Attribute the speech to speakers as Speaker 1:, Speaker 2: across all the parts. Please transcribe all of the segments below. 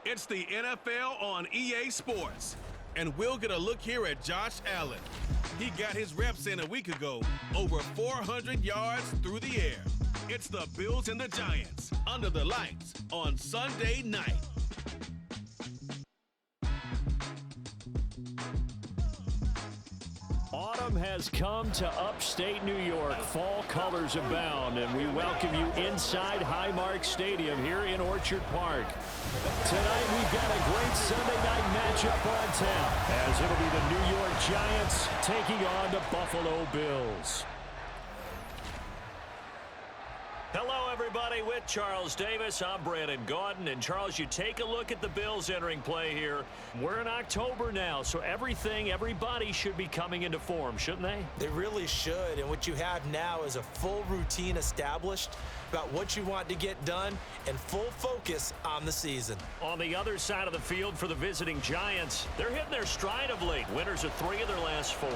Speaker 1: It's the NFL on EA Sports. And we'll get a look here at Josh Allen. He got his reps in a week ago, over 400 yards through the air. It's the Bills and the Giants, under the lights on Sunday night.
Speaker 2: Autumn has come to upstate New York. Fall colors abound, and we welcome you inside Highmark Stadium here in Orchard Park. Tonight, we've got a great Sunday night matchup on tap, as it'll be the New York Giants taking on the Buffalo Bills. Hello, everybody. With Charles Davis, I'm Brandon Gaudin. And, Charles, you take a look at the Bills entering play here. We're in October now, so everybody should be coming into form, shouldn't they?
Speaker 3: They really should. And what you have now is a full routine established about what you want to get done and full focus on the season.
Speaker 2: On the other side of the field for the visiting Giants, they're hitting their stride of late. Winners of 3 of their last 4.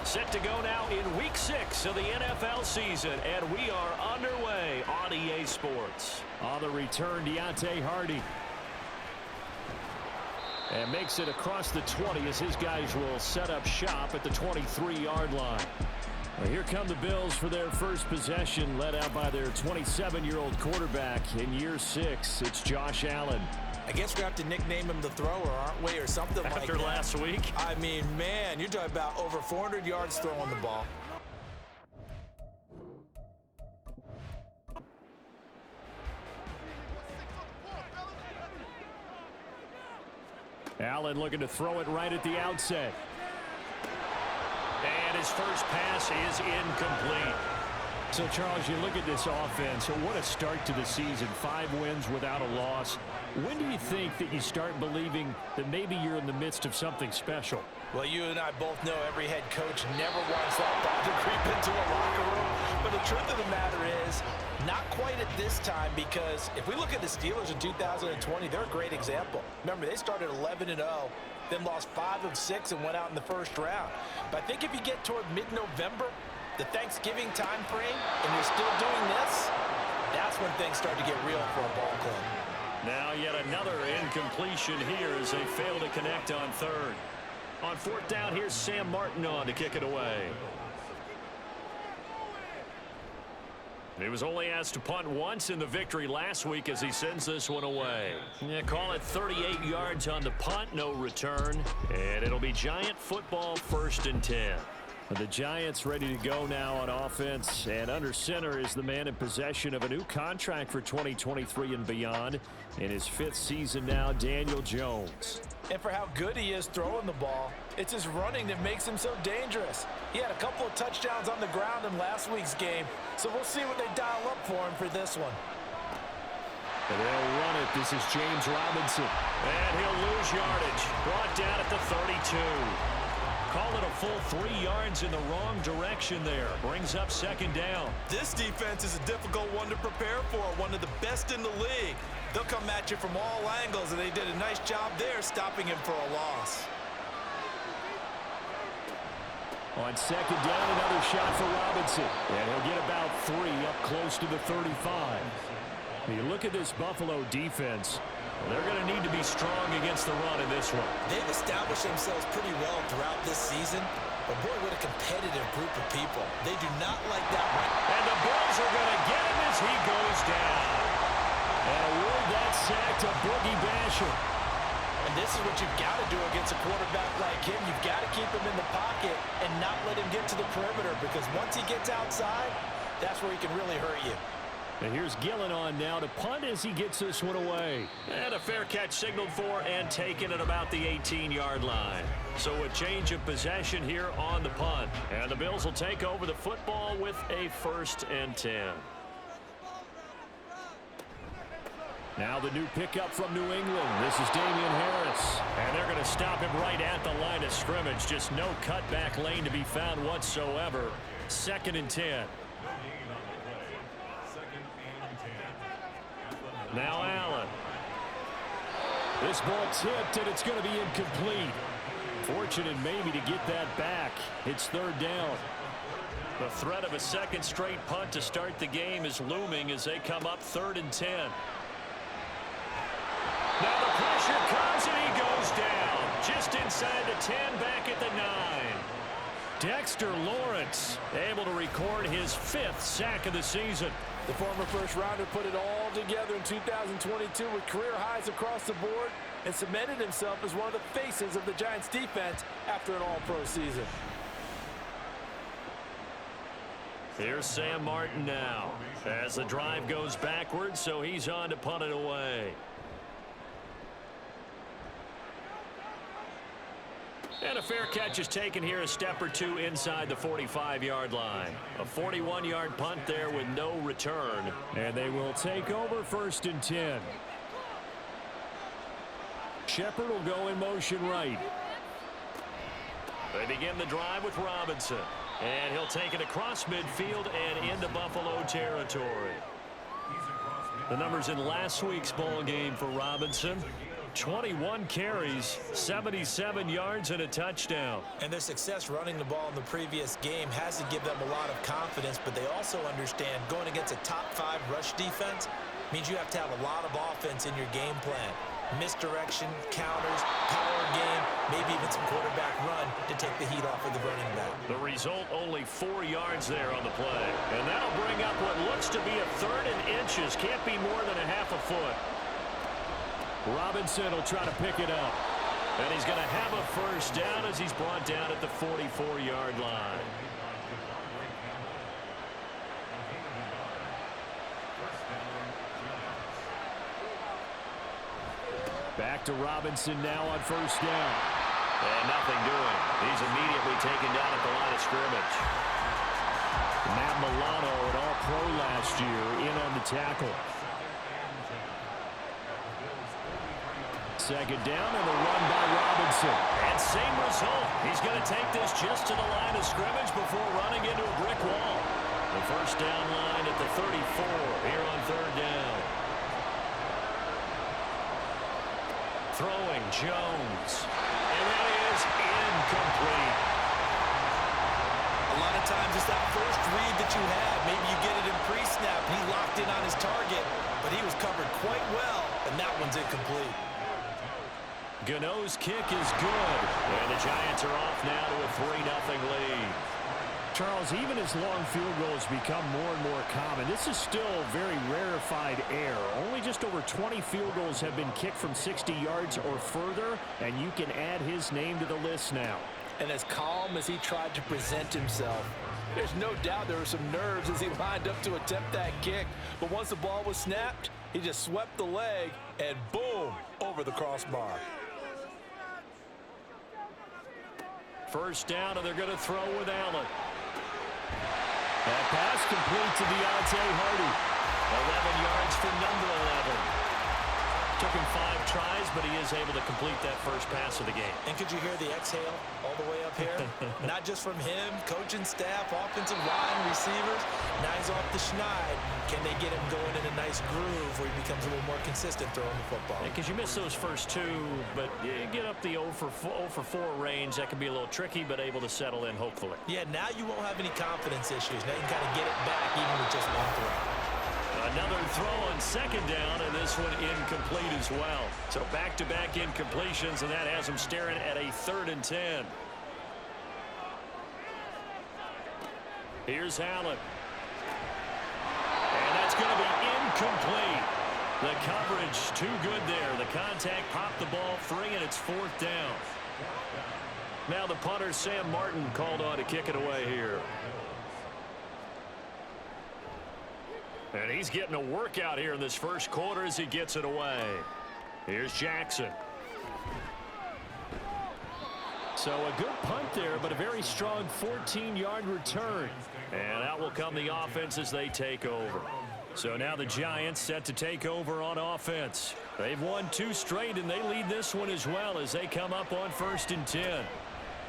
Speaker 2: Set to go now in Week 6 of the NFL season, and we are underway on EA Sports. On the return, Deontay Hardy. And makes it across the 20 as his guys will set up shop at the 23-yard line. Well, here come the Bills for their first possession, led out by their 27-year-old quarterback in year 6. It's Josh Allen.
Speaker 3: I guess we have to nickname him the thrower, aren't we, or something like that.
Speaker 2: After last week?
Speaker 3: I mean, man, you're talking about over 400 yards throwing the ball.
Speaker 2: Allen looking to throw it right at the outset. And his first pass is incomplete. So, Charles, you look at this offense, what a start to the season. 5 wins without a loss. When do you think that you start believing that maybe you're in the midst of something special?
Speaker 3: Well, you and I both know every head coach never wants that ball to creep into a locker room. But the truth of the matter is, not quite at this time, because if we look at the Steelers in 2020, they're a great example. Remember, they started 11-0, then lost 5 of 6 and went out in the first round. But I think if you get toward mid-November, the Thanksgiving time frame, and you're still doing this, that's when things start to get real for a ball club.
Speaker 2: Now yet another incompletion here as they fail to connect on 3rd. On 4th down, here's Sam Martin on to kick it away. He was only asked to punt once in the victory last week as he sends this one away. Yeah, call it 38 yards on the punt, no return. And it'll be Giant football, 1st and 10. The Giants ready to go now on offense, and under center is the man in possession of a new contract for 2023 and beyond. In his 5th season now, Daniel Jones.
Speaker 3: And for how good he is throwing the ball, it's his running that makes him so dangerous. He had a couple of touchdowns on the ground in last week's game, so we'll see what they dial up for him for this one.
Speaker 2: And they'll run it. This is James Robinson. And he'll lose yardage. Brought down at the 32. Call it a full 3 yards in the wrong direction there. Brings up 2nd down.
Speaker 3: This defense is a difficult one to prepare for, one of the best in the league. They'll come at you from all angles, and they did a nice job there stopping him for a loss.
Speaker 2: On 2nd down, another shot for Robinson. And he'll get about 3 up close to the 35. You look at this Buffalo defense. They're going to need to be strong against the run in this one.
Speaker 3: They've established themselves pretty well throughout this season. But, boy, what a competitive group of people. They do not like that run.
Speaker 2: And the Bills are going to get him as he goes down. And award that sack to Boogie Basham.
Speaker 3: And this is what you've got to do against a quarterback like him. You've got to keep him in the pocket and not let him get to the perimeter, because once he gets outside, that's where he can really hurt you.
Speaker 2: And here's Gillen on now to punt as he gets this one away. And a fair catch signaled for and taken at about the 18-yard line. So a change of possession here on the punt. And the Bills will take over the football with a 1st and 10. Now the new pickup from New England. This is Damian Harris. And they're going to stop him right at the line of scrimmage. Just no cutback lane to be found whatsoever. 2nd and 10. Now Allen. This ball tipped, and it's going to be incomplete. Fortunate maybe to get that back. It's 3rd down. The threat of a second straight punt to start the game is looming as they come up 3rd and 10. Now the pressure comes and he goes down. Just inside the 10, back at the 9. Dexter Lawrence able to record his 5th sack of the season.
Speaker 3: The former first-rounder put it all together in 2022 with career highs across the board and cemented himself as one of the faces of the Giants defense after an all-pro season.
Speaker 2: Here's Sam Martin now as the drive goes backwards, so he's on to punt it away. And a fair catch is taken here a step or two inside the 45-yard line. A 41-yard punt there with no return.
Speaker 4: And they will take over 1st and 10. Shepard will go in motion right.
Speaker 2: They begin the drive with Robinson. And he'll take it across midfield and into Buffalo territory. The numbers in last week's ball game for Robinson. 21 carries, 77 yards, and a touchdown.
Speaker 3: And their success running the ball in the previous game has to give them a lot of confidence, but they also understand going against a top-5 rush defense means you have to have a lot of offense in your game plan. Misdirection, counters, power game, maybe even some quarterback run to take the heat off of the running back.
Speaker 2: The result, only 4 yards there on the play. And that'll bring up what looks to be a 3rd and inches. Can't be more than a half a foot.
Speaker 4: Robinson will try to pick it up.
Speaker 2: And he's going to have a first down as he's brought down at the 44-yard line.
Speaker 4: Back to Robinson now on 1st down.
Speaker 2: And nothing doing. He's immediately taken down at the line of scrimmage.
Speaker 4: Matt Milano, an all-pro last year, in on the tackle. 2nd down and a run by Robinson.
Speaker 2: And same result. He's going to take this just to the line of scrimmage before running into a brick wall. The first down line at the 34 here on 3rd down. Throwing Jones. And that is incomplete.
Speaker 3: A lot of times it's that first read that you have. Maybe you get it in pre-snap. He locked in on his target, but he was covered quite well, and that one's incomplete.
Speaker 2: Gano's kick is good. And the Giants are off now to a 3-0 lead.
Speaker 4: Charles, even as long field goals become more and more common, this is still very rarefied air. Only just over 20 field goals have been kicked from 60 yards or further, and you can add his name to the list now.
Speaker 3: And as calm as he tried to present himself, there's no doubt there were some nerves as he lined up to attempt that kick. But once the ball was snapped, he just swept the leg and boom, over the crossbar.
Speaker 2: First down, and they're going to throw with Allen.
Speaker 4: That pass complete to Deontay Hardy.
Speaker 2: 11 yards for number 11. Took him 5 tries, but he is able to complete that first pass of the game.
Speaker 3: And could you hear the exhale all the way up here? Not just from him, coaching staff, offensive line, receivers. Now he's off the schneid. Can they get him going in a nice groove where he becomes a little more consistent throwing the football?
Speaker 2: Because you miss those first 2, but you get up the 0 for 4 range. That can be a little tricky, but able to settle in, hopefully.
Speaker 3: Yeah, now you won't have any confidence issues. Now you can kind of get it back even with just one throw.
Speaker 2: Another throw on 2nd down, and this one incomplete as well. So back-to-back incompletions, and that has him staring at a 3rd and 10. Here's Allen. And that's going to be incomplete. The coverage too good there. The contact popped the ball free, and it's 4th down. Now the punter, Sam Martin, called on to kick it away here. And he's getting a workout here in this first quarter as he gets it away. Here's Jackson.
Speaker 4: So a good punt there, but a very strong 14-yard return.
Speaker 2: And out will come the offense as they take over. So now the Giants set to take over on offense. They've won 2 straight, and they lead this one as well as they come up on 1st and 10.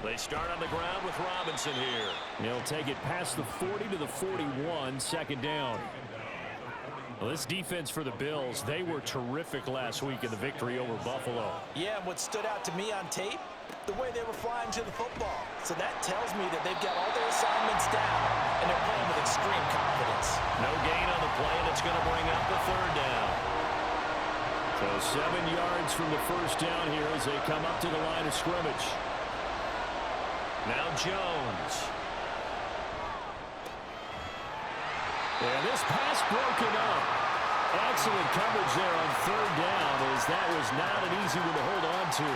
Speaker 2: They start on the ground with Robinson here.
Speaker 4: He'll take it past the 40 to the 41, 2nd down. Well, this defense for the Bills, they were terrific last week in the victory over Buffalo.
Speaker 3: Yeah, and what stood out to me on tape, the way they were flying to the football. So that tells me that they've got all their assignments down, and they're playing with extreme confidence.
Speaker 2: No gain on the play, and it's going to bring up a third down.
Speaker 4: So 7 yards from the first down here as they come up to the line of scrimmage.
Speaker 2: Now Jones.
Speaker 4: And this pass broken up. Excellent coverage there on third down, as that was not an easy one to hold on to.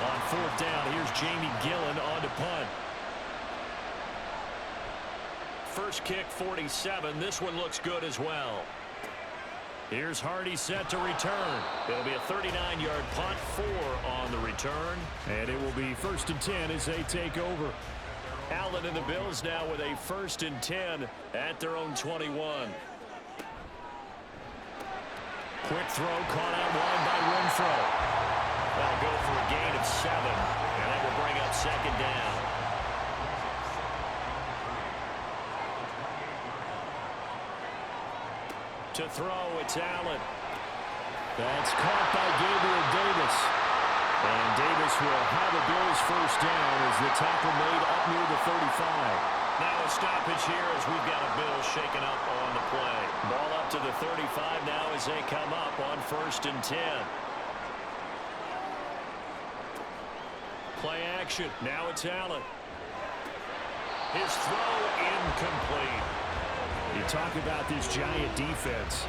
Speaker 4: On fourth down, here's Jamie Gillen on to punt.
Speaker 2: First kick, 47. This one looks good as well.
Speaker 4: Here's Hardy set to return.
Speaker 2: It'll be a 39-yard punt, 4 on the return.
Speaker 4: And it will be 1st and 10 as they take over.
Speaker 2: Allen and the Bills now with a 1st and 10 at their own 21.
Speaker 4: Quick throw caught out wide by Renfro.
Speaker 2: That'll go for a gain of 7, and that will bring up 2nd down. To throw, it's Allen.
Speaker 4: That's caught by Gabriel Davis. And Davis will have a Bills first down as the tackle made up near the 35.
Speaker 2: Now a stoppage here as we've got a Bills shaken up on the play. Ball up to the 35 now as they come up on 1st and 10. Play action. Now it's Allen. His throw incomplete.
Speaker 4: You talk about this giant defense.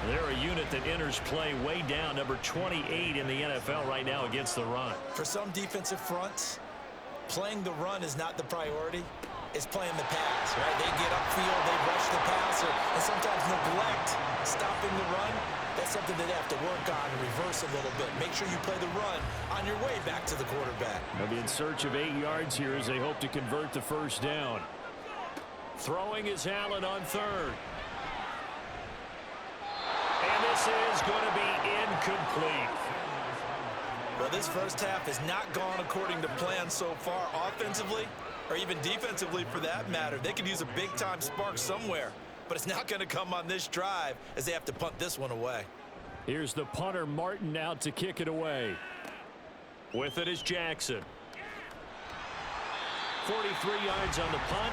Speaker 2: They're a unit that enters play way down, number 28 in the NFL right now against the run.
Speaker 3: For some defensive fronts, playing the run is not the priority. It's playing the pass, right? They get upfield, they rush the passer, and sometimes neglect stopping the run. That's something that they have to work on and reverse a little bit. Make sure you play the run on your way back to the quarterback.
Speaker 4: They'll be in search of 8 yards here as they hope to convert the first down.
Speaker 2: Throwing is Allen on 3rd. And this is going to be incomplete.
Speaker 3: Well, this first half has not gone according to plan so far offensively, or even defensively for that matter. They could use a big-time spark somewhere, but it's not going to come on this drive as they have to punt this one away.
Speaker 4: Here's the punter, Martin, out to kick it away.
Speaker 2: With it is Jackson. 43 yards on the punt,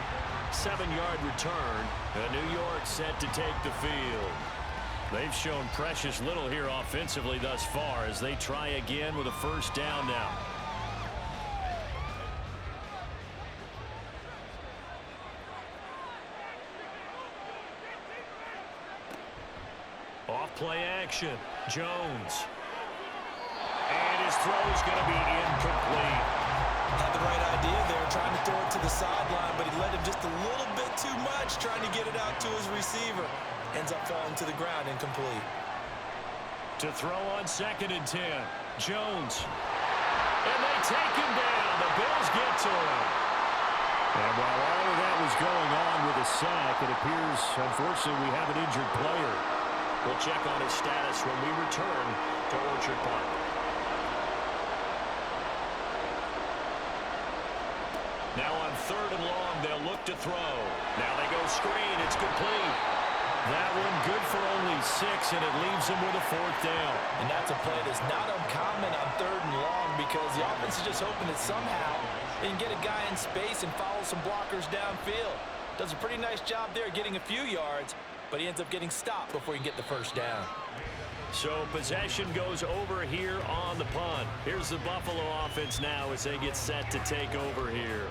Speaker 2: 7-yard return. And New York set to take the field. They've shown precious little here offensively thus far as they try again with a first down now. Off play action. Jones. And his throw is going to be incomplete.
Speaker 3: Had the right idea there, trying to throw it to the sideline, but he led him just a little bit too much, trying to get it out to his receiver. Ends up falling to the ground, incomplete.
Speaker 2: To throw on 2nd and 10. Jones. And they take him down. The Bills get to him.
Speaker 4: And while all of that was going on with a sack, it appears, unfortunately, we have an injured player.
Speaker 2: We'll check on his status when we return to Orchard Park. Now on 3rd and long, they'll look to throw. Now they go screen. It's complete. That one good for only 6, and it leaves them with a 4th down.
Speaker 3: And that's a play that's not uncommon on 3rd and long because the offense is just hoping that somehow they can get a guy in space and follow some blockers downfield. Does a pretty nice job there getting a few yards, but he ends up getting stopped before he can get the first down.
Speaker 2: So possession goes over here on the punt. Here's the Buffalo offense now as they get set to take over here.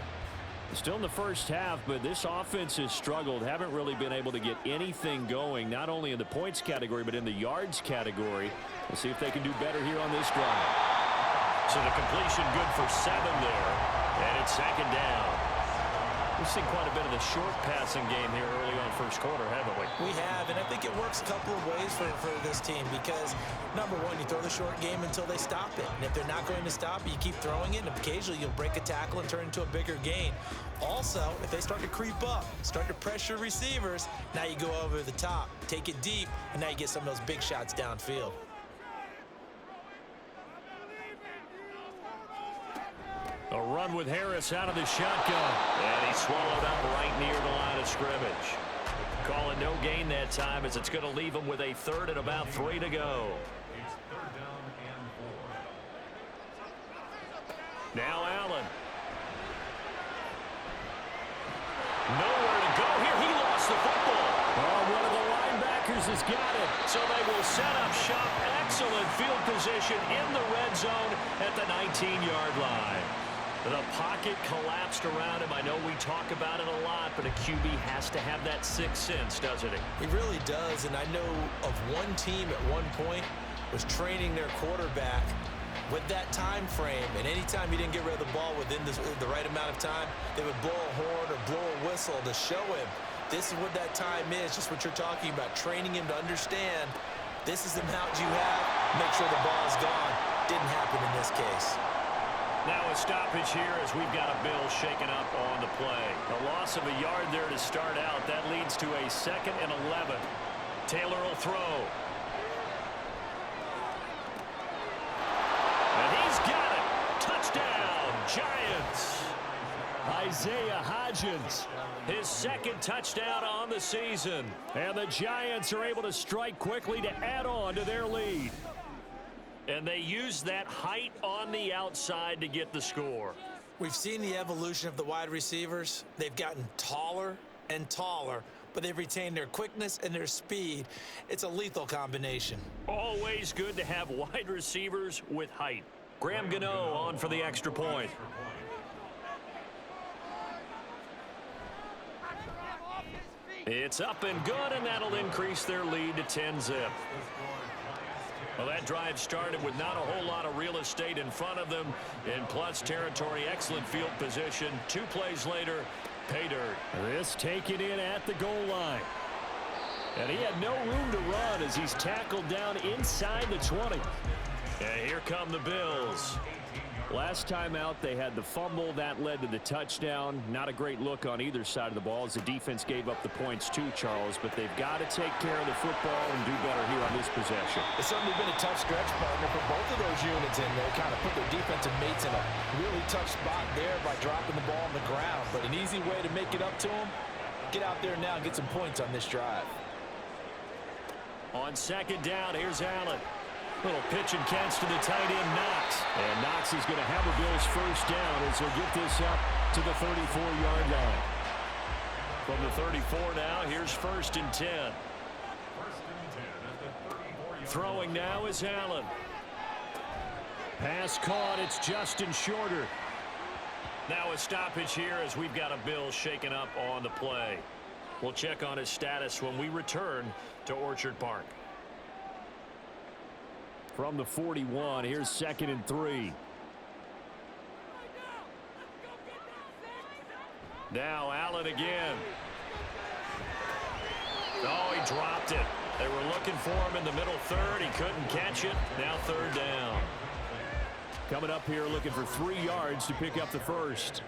Speaker 4: Still in the first half, but this offense has struggled. Haven't really been able to get anything going, not only in the points category, but in the yards category. We'll see if they can do better here on this drive.
Speaker 2: So the completion good for 7 there, and it's 2nd down. We've seen quite a bit of the short passing game here early on first quarter, haven't we?
Speaker 3: We have, and I think it works a couple of ways for this team because, number one, you throw the short game until they stop it. And if they're not going to stop it, you keep throwing it, and occasionally you'll break a tackle and turn it into a bigger gain. Also, if they start to creep up, start to pressure receivers, now you go over the top, take it deep, and now you get some of those big shots downfield.
Speaker 2: A run with Harris out of the shotgun. And he swallowed up right near the line of scrimmage. Calling no gain that time as it's going to leave them with a third and about 3 to go. Now Allen. Nowhere to go here. He lost the football.
Speaker 4: Oh, one of the linebackers has got it.
Speaker 2: So they will set up shop. Excellent field position in the red zone at the 19-yard line. The pocket collapsed around him. I know we talk about it a lot, but a QB has to have that sixth sense, doesn't he?
Speaker 3: He really does, and I know of one team at one point was training their quarterback with that time frame, and anytime he didn't get rid of the ball within the right amount of time, they would blow a horn or blow a whistle to show him this is what that time is, just what you're talking about, training him to understand this is the amount you have, make sure the ball's gone. Didn't happen in this case.
Speaker 2: Now a stoppage here as we've got a Bill shaken up on the play. A loss of a yard there to start out. That leads to a 2nd and 11. Taylor will throw. And he's got it. Touchdown, Giants.
Speaker 4: Isaiah Hodgins.
Speaker 2: His 2nd touchdown on the season.
Speaker 4: And the Giants are able to strike quickly to add on to their lead.
Speaker 2: And they use that height on the outside to get the score.
Speaker 3: We've seen the evolution of the wide receivers. They've gotten taller and taller, but they've retained their quickness and their speed. It's a lethal combination.
Speaker 2: Always good to have wide receivers with height. Graham Gano on for the extra point. It's up and good, and that'll increase their lead to 10-zip. Well, that drive started with not a whole lot of real estate in front of them. In plus territory, excellent field position. 2 plays later, pay dirt.
Speaker 4: This taken in at the goal line. And he had no room to run as he's tackled down inside the 20.
Speaker 2: And here come the Bills.
Speaker 4: Last time out, they had the fumble. That led to the touchdown. Not a great look on either side of the ball as the defense gave up the points too, Charles. But they've got to take care of the football and do better here on this possession.
Speaker 3: It's certainly been a tough stretch, partner, for both of those units in there. Kind of put their defensive mates in a really tough spot there by dropping the ball on the ground. But an easy way to make it up to them, get out there now and get some points on this drive.
Speaker 2: On 2nd down, here's Allen. Little pitch and catch to the tight end, Knox.
Speaker 4: And Knox is going to have a Bills first down as he'll get this up to the 34-yard line.
Speaker 2: From the 34 now, here's 1st and 10. Throwing now is Allen.
Speaker 4: Pass caught. It's Justin Shorter.
Speaker 2: Now a stoppage here as we've got a Bill shaken up on the play. We'll check on his status when we return to Orchard Park.
Speaker 4: From the 41, here's 2nd and 3.
Speaker 2: Now Allen again. Oh, he dropped it. They were looking for him in the middle third. He couldn't catch it. Now 3rd down.
Speaker 4: Coming up here looking for 3 yards to pick up the first.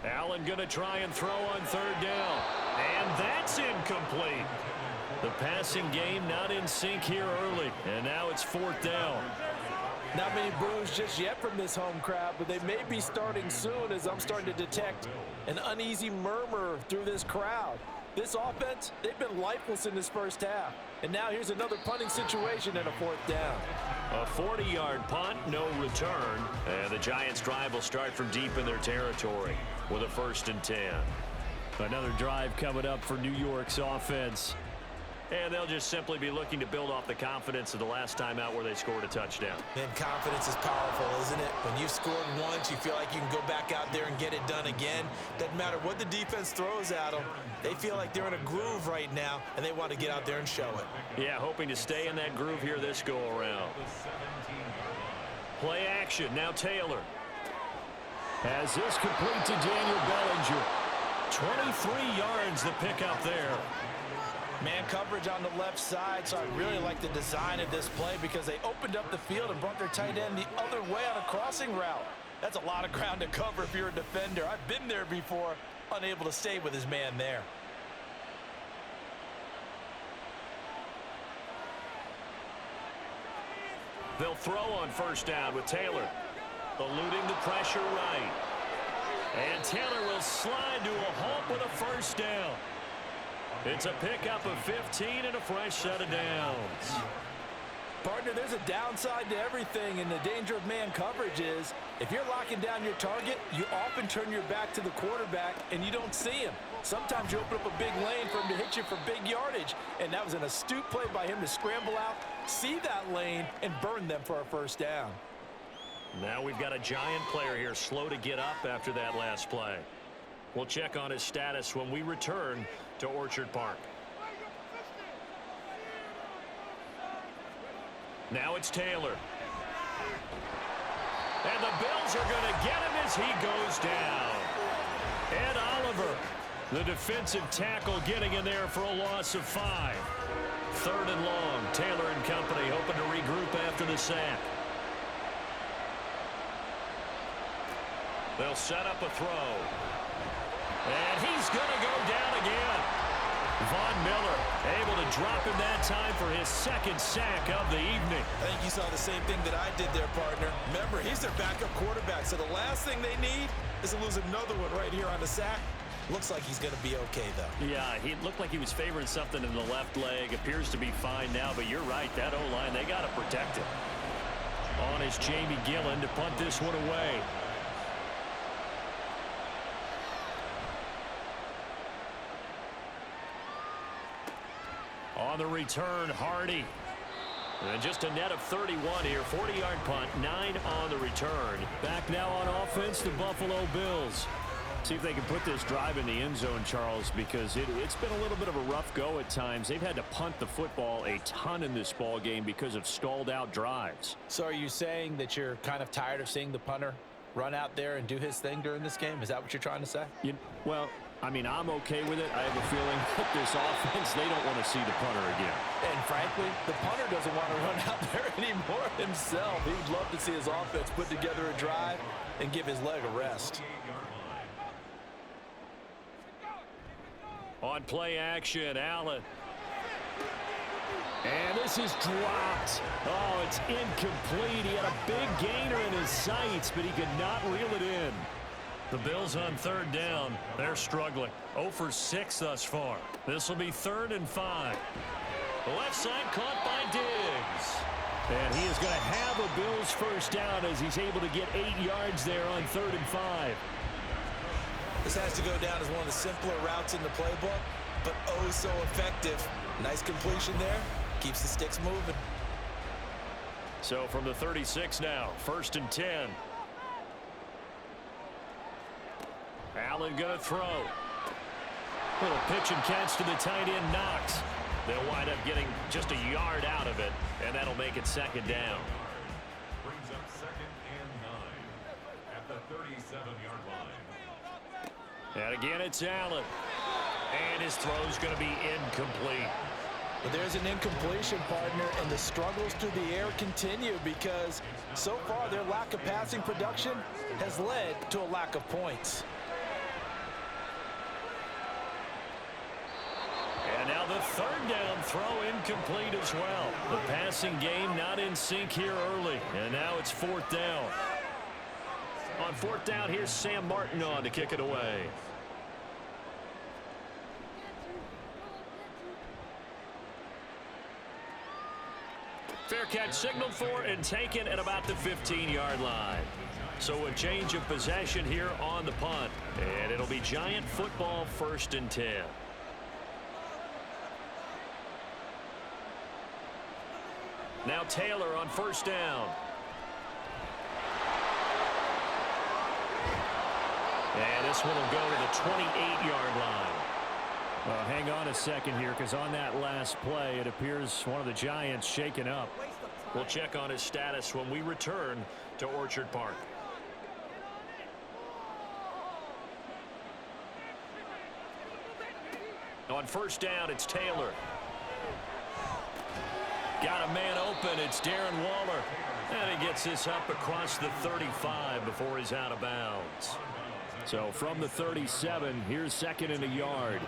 Speaker 2: Allen going to try and throw on 3rd down. And that's incomplete. The passing game not in sync here early. And now it's 4th down.
Speaker 3: Not many boos just yet from this home crowd, but they may be starting soon as I'm starting to detect an uneasy murmur through this crowd. This offense, they've been lifeless in this first half. And now here's another punting situation and a 4th down.
Speaker 2: A 40-yard punt, no return. And the Giants' drive will start from deep in their territory with a 1st and 10.
Speaker 4: Another drive coming up for New York's offense.
Speaker 2: And they'll just simply be looking to build off the confidence of the last time out where they scored a touchdown.
Speaker 3: And confidence is powerful, isn't it? When you've scored once, you feel like you can go back out there and get it done again. Doesn't matter what the defense throws at them. They feel like they're in a groove right now, and they want to get out there and show it.
Speaker 2: Yeah, hoping to stay in that groove here this go-around. Play action. Now Taylor.
Speaker 4: Has this complete to Daniel Bellinger.
Speaker 2: 23 yards the pickup there.
Speaker 3: Man coverage on the left side, so I really like the design of this play because they opened up the field and brought their tight end the other way on a crossing route. That's a lot of ground to cover if you're a defender. I've been there before, unable to stay with his man there.
Speaker 2: They'll throw on 1st down with Taylor. Eluding the pressure right. And Taylor will slide to a halt with a 1st down. It's a pickup of 15 and a fresh set of downs.
Speaker 3: Partner, there's a downside to everything, and the danger of man coverage is if you're locking down your target, you often turn your back to the quarterback and you don't see him. Sometimes you open up a big lane for him to hit you for big yardage, and that was an astute play by him to scramble out, see that lane, and burn them for a first down.
Speaker 2: Now we've got a Giant player here slow to get up after that last play. We'll check on his status when we return to Orchard Park. Now it's Taylor. And the Bills are going to get him as he goes down. Ed Oliver, the defensive tackle, getting in there for a loss of 5. 3rd and long. Taylor and company hoping to regroup after the sack. They'll set up a throw. And he's going to go down again. Von Miller able to drop him that time for his 2nd sack of the evening.
Speaker 3: I think you saw the same thing that I did there, partner. Remember, he's their backup quarterback, so the last thing they need is to lose another one right here on the sack. Looks like he's going to be okay, though.
Speaker 2: Yeah, he looked like he was favoring something in the left leg. Appears to be fine now, but you're right. That O-line, they got to protect it. On is Jamie Gillen to punt this one away. On the return, Hardy. And just a net of 31 here. 40-yard punt, 9 on the return. Back now on offense, the Buffalo Bills. See if they can put this drive in the end zone, Charles, because it's been a little bit of a rough go at times. They've had to punt the football a ton in this ball game because of stalled-out drives.
Speaker 3: So are you saying that you're kind of tired of seeing the punter run out there and do his thing during this game? Is that what you're trying to say?
Speaker 4: Well, I mean, I'm okay with it. I have a feeling that this offense, they don't want to see the punter again.
Speaker 3: And frankly, the punter doesn't want to run out there anymore himself. He'd love to see his offense put together a drive and give his leg a rest.
Speaker 2: On play action, Allen.
Speaker 4: And this is dropped. Oh, it's incomplete. He had a big gainer in his sights, but he could not reel it in.
Speaker 2: The Bills on 3rd down. They're struggling. 0 for 6 thus far. This will be 3rd and 5. The left side caught by Diggs.
Speaker 4: And he is going to have a Bills first down as he's able to get 8 yards there on 3rd and 5.
Speaker 3: This has to go down as one of the simpler routes in the playbook, but oh so effective. Nice completion there. Keeps the sticks moving.
Speaker 2: So from the 36 now, 1st and 10. Allen going to throw. Little pitch and catch to the tight end, Knox. They'll wind up getting just a yard out of it, and that'll make it 2nd down.
Speaker 5: Brings up 2nd and 9 at the 37-yard line.
Speaker 2: And again, it's Allen. And his throw's going to be incomplete.
Speaker 3: But there's an incompletion, partner, and the struggles through the air continue because so far their lack of passing production has led to a lack of points.
Speaker 2: And now the 3rd down throw incomplete as well. The passing game not in sync here early. And now it's 4th down. On 4th down, here's Sam Martin on to kick it away. Fair catch signaled for and taken at about the 15-yard line. So a change of possession here on the punt. And it'll be Giant football 1st and 10. Now Taylor on 1st down. And this one will go to the 28-yard line.
Speaker 4: Well, hang on a second here, because on that last play, it appears one of the Giants shaken up.
Speaker 2: We'll check on his status when we return to Orchard Park. On 1st down, it's Taylor. Got a man open. It's Darren Waller. And he gets this up across the 35 before he's out of bounds.
Speaker 4: So from the 37, here's 2nd and a yard.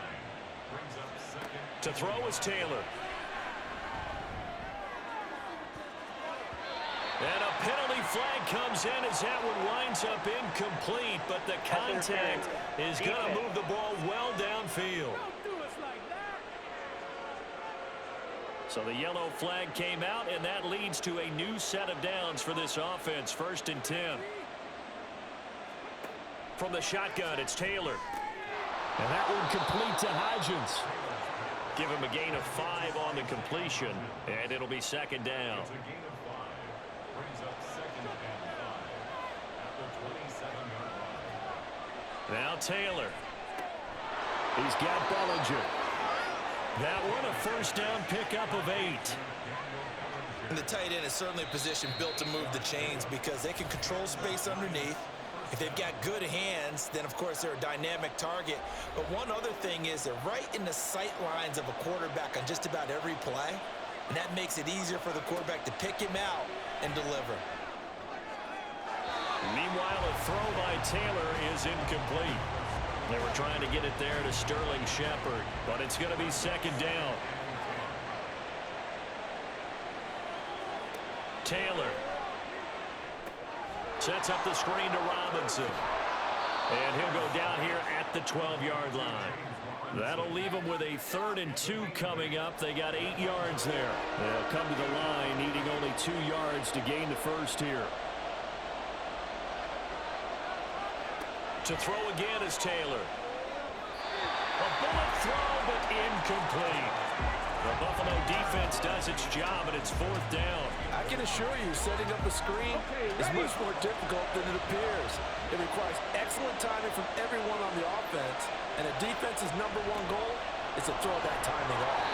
Speaker 2: To throw is Taylor. And a penalty flag comes in as that one winds up incomplete, but the contact is going to move the ball well downfield. So the yellow flag came out, and that leads to a new set of downs for this offense. 1st and 10. From the shotgun, it's Taylor.
Speaker 4: And that one complete to Hodgins.
Speaker 2: Give him a gain of 5 on the completion, and it'll be 2nd down.
Speaker 5: It's a gain of 5. Brings up 2nd and 5 at the 27-yard line.
Speaker 2: Now Taylor.
Speaker 4: He's got Bellinger.
Speaker 2: That one a 1st down pickup of 8.
Speaker 3: And the tight end is certainly a position built to move the chains because they can control space underneath. If they've got good hands, then of course they're a dynamic target. But one other thing is they're right in the sight lines of a quarterback on just about every play. And that makes it easier for the quarterback to pick him out and deliver.
Speaker 2: Meanwhile, a throw by Taylor is incomplete. They were trying to get it there to Sterling Shepard, but it's going to be 2nd down. Taylor sets up the screen to Robinson. And he'll go down here at the 12-yard line. That'll leave them with a 3rd and 2 coming up. They got 8 yards there. They'll come to the line needing only 2 yards to gain the 1st here. To throw again is Taylor. A bullet throw, but incomplete. The Buffalo defense does its job, and it's 4th down.
Speaker 3: I can assure you, setting up a screen is much more difficult than it appears. It requires excellent timing from everyone on the offense, and the defense's #1 goal is to throw that timing off.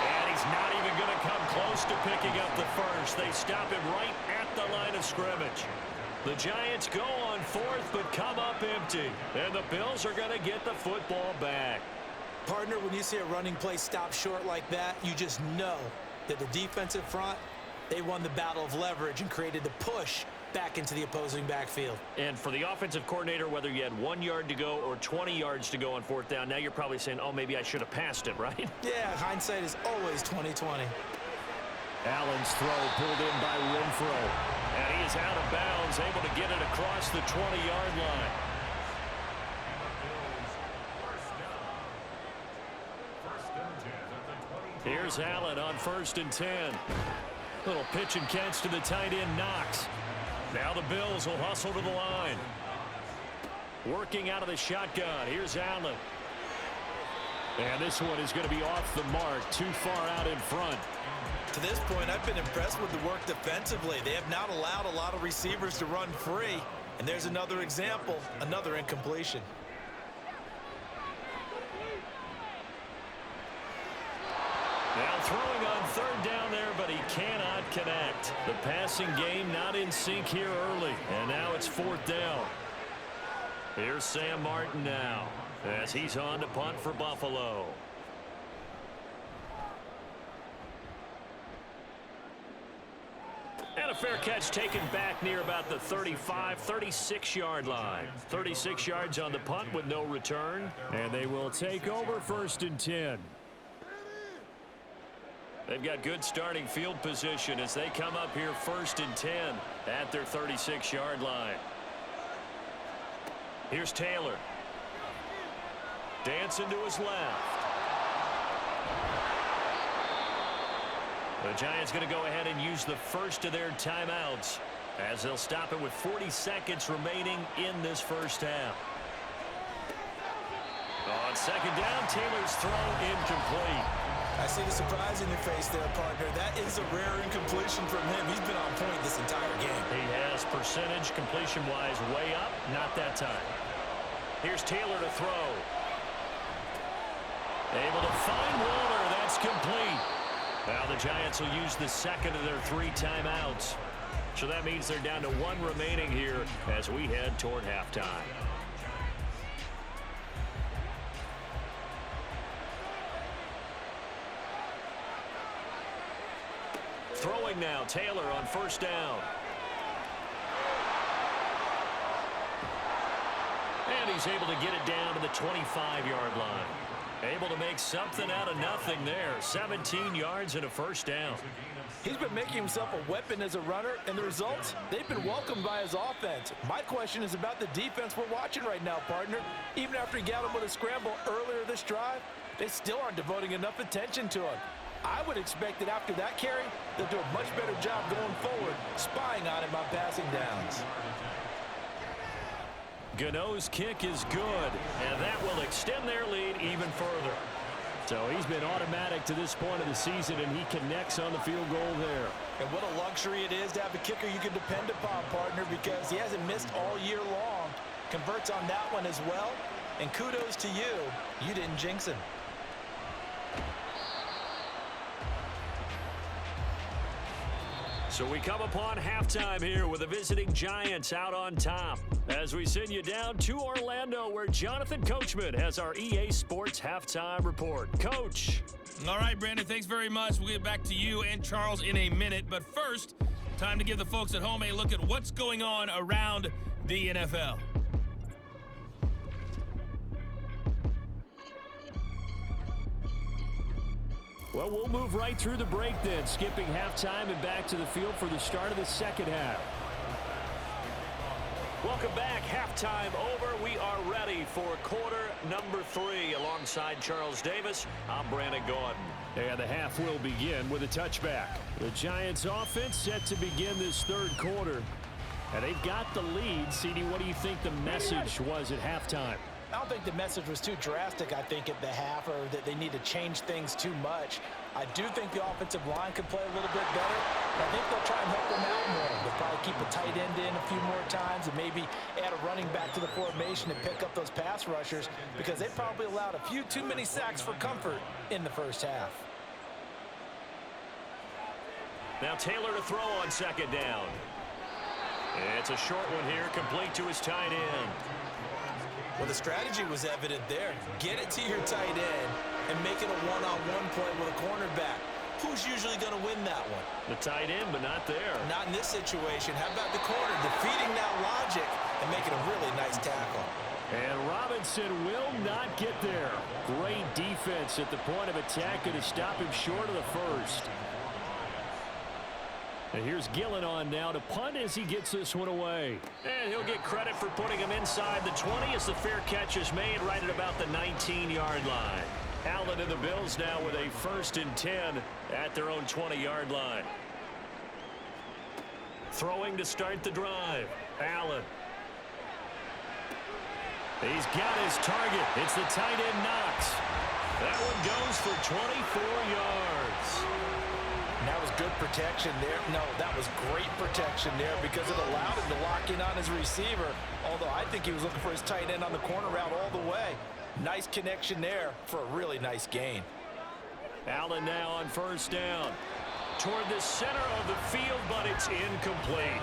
Speaker 2: And he's not even going to come close to picking up the 1st. They stop him right at the line of scrimmage. The Giants go on 4th, but come up empty. And the Bills are going to get the football back.
Speaker 3: Partner, when you see a running play stop short like that, you just know that the defensive front, they won the battle of leverage and created the push back into the opposing backfield.
Speaker 2: And for the offensive coordinator, whether you had 1 yard to go or 20 yards to go on 4th down, now you're probably saying, oh, maybe I should have passed it, right?
Speaker 3: Yeah, hindsight is always 20/20.
Speaker 4: Allen's throw pulled in by Renfro.
Speaker 2: And he is out of bounds, able to get it across the 20-yard line. Here's Allen on 1st and 10. Little pitch and catch to the tight end, Knox. Now the Bills will hustle to the line. Working out of the shotgun. Here's Allen. And this one is going to be off the mark, too far out in front.
Speaker 3: To this point, I've been impressed with the work defensively. They have not allowed a lot of receivers to run free. And there's another example, another incompletion.
Speaker 2: Now throwing on 3rd down there, but he cannot connect. The passing game not in sync here early. And now it's 4th down. Here's Sam Martin now as he's on to punt for Buffalo. And a fair catch taken back near about the 35, 36-yard line. 36 yards on the punt with no return.
Speaker 4: And they will take over 1st and 10.
Speaker 2: They've got good starting field position as they come up here 1st and 10 at their 36-yard line. Here's Taylor. Dancing to his left. The Giants going to go ahead and use the first of their timeouts as they'll stop it with 40 seconds remaining in this 1st half. On 2nd down, Taylor's throw incomplete.
Speaker 3: I see the surprise in your face there, partner. That is a rare incompletion from him. He's been on point this entire game.
Speaker 2: He has percentage completion-wise way up. Not that time. Here's Taylor to throw. Able to find Waller. That's complete. Now the Giants will use the 2nd of their 3 timeouts. So that means they're down to 1 remaining here as we head toward halftime. Throwing now, Taylor on 1st down. And he's able to get it down to the 25-yard line. Able to make something out of nothing there. 17 yards and a 1st down.
Speaker 3: He's been making himself a weapon as a runner, and the results, they've been welcomed by his offense. My question is about the defense we're watching right now, partner. Even after he got him with a scramble earlier this drive, they still aren't devoting enough attention to him. I would expect that after that carry, they'll do a much better job going forward, spying on him on passing downs.
Speaker 2: Gano's kick is good, and that will extend their lead even further.
Speaker 4: So he's been automatic to this point of the season, and he connects on the field goal there.
Speaker 3: And what a luxury it is to have a kicker you can depend upon, partner, because he hasn't missed all year long. Converts on that one as well. And kudos to you. You didn't jinx him.
Speaker 2: So we come upon halftime here with the visiting Giants out on top. As we send you down to Orlando, where Jonathan Coachman has our EA Sports halftime report. Coach.
Speaker 6: All right, Brandon, thanks very much. We'll get back to you and Charles in a minute. But first, time to give the folks at home a look at what's going on around the NFL.
Speaker 4: Well, we'll move right through the break then, skipping halftime and back to the field for the start of the second half.
Speaker 2: Welcome back. Halftime over. We are ready for quarter number 3. Alongside Charles Davis, I'm Brandon Gordon.
Speaker 4: And the half will begin with a touchback. The Giants offense set to begin this third quarter. And they've got the lead. CD, what do you think the message was at halftime?
Speaker 3: I don't think the message was too drastic, I think, at the half, or that they need to change things too much. I do think the offensive line could play a little bit better. I think they'll try and help them out more. They'll probably keep a tight end in a few more times and maybe add a running back to the formation and pick up those pass rushers, because they probably allowed a few too many sacks for comfort in the first half.
Speaker 2: Now Taylor to throw on second down. It's a short one here, complete to his tight end.
Speaker 3: Well, the strategy was evident there. Get it to your tight end and make it a one-on-one play with a cornerback. Who's usually going to win that one?
Speaker 2: The tight end, but not there.
Speaker 3: Not in this situation. How about the corner defeating that logic and making a really nice tackle?
Speaker 4: And Robinson will not get there. Great defense at the point of attack to stop him short of the first. And here's Gillen on now to punt as he gets this one away.
Speaker 2: And he'll get credit for putting him inside the 20 as the fair catch is made right at about the 19-yard line. Allen and the Bills now with a 1st and 10 at their own 20-yard line. Throwing to start the drive. Allen.
Speaker 4: He's got his target. It's the tight end Knox.
Speaker 2: That one goes for 24 yards.
Speaker 3: And that was good protection there. No, that was great protection there because it allowed him to lock in on his receiver. Although I think he was looking for his tight end on the corner route all the way. Nice connection there for a really nice gain.
Speaker 2: Allen now on 1st down. Toward the center of the field, but it's incomplete.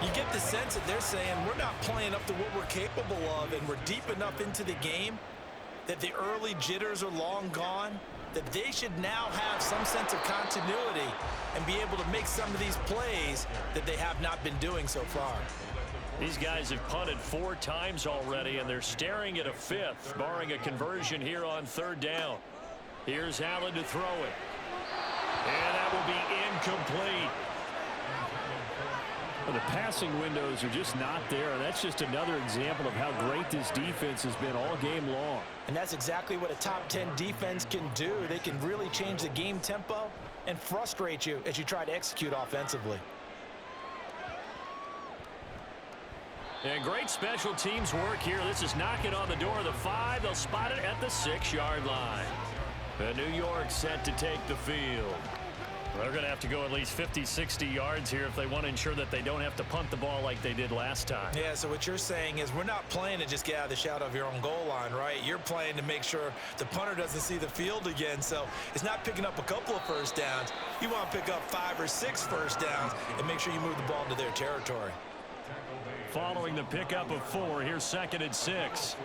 Speaker 3: You get the sense that they're saying we're not playing up to what we're capable of, and we're deep enough into the game that the early jitters are long gone, that they should now have some sense of continuity and be able to make some of these plays that they have not been doing so far.
Speaker 2: These guys have punted 4 times already, and they're staring at a 5th, barring a conversion here on 3rd down. Here's Allen to throw it. And that will be incomplete.
Speaker 4: Well, the passing windows are just not there, and that's just another example of how great this defense has been all game long.
Speaker 3: And that's exactly what a top 10 defense can do. They can really change the game tempo and frustrate you as you try to execute offensively.
Speaker 2: And great special teams work here. This is knocking on the door of the 5. They'll spot it at the 6-yard line. And New York set to take the field. They're going to have to go at least 50, 60 yards here if they want to ensure that they don't have to punt the ball like they did last time.
Speaker 3: Yeah, so what you're saying is we're not playing to just get out of the shadow of your own goal line, right? You're playing to make sure the punter doesn't see the field again. So it's not picking up a couple of 1st downs. You want to pick up 5 or 6 1st downs and make sure you move the ball into their territory.
Speaker 2: Following the pickup of 4, here's 2nd and 6.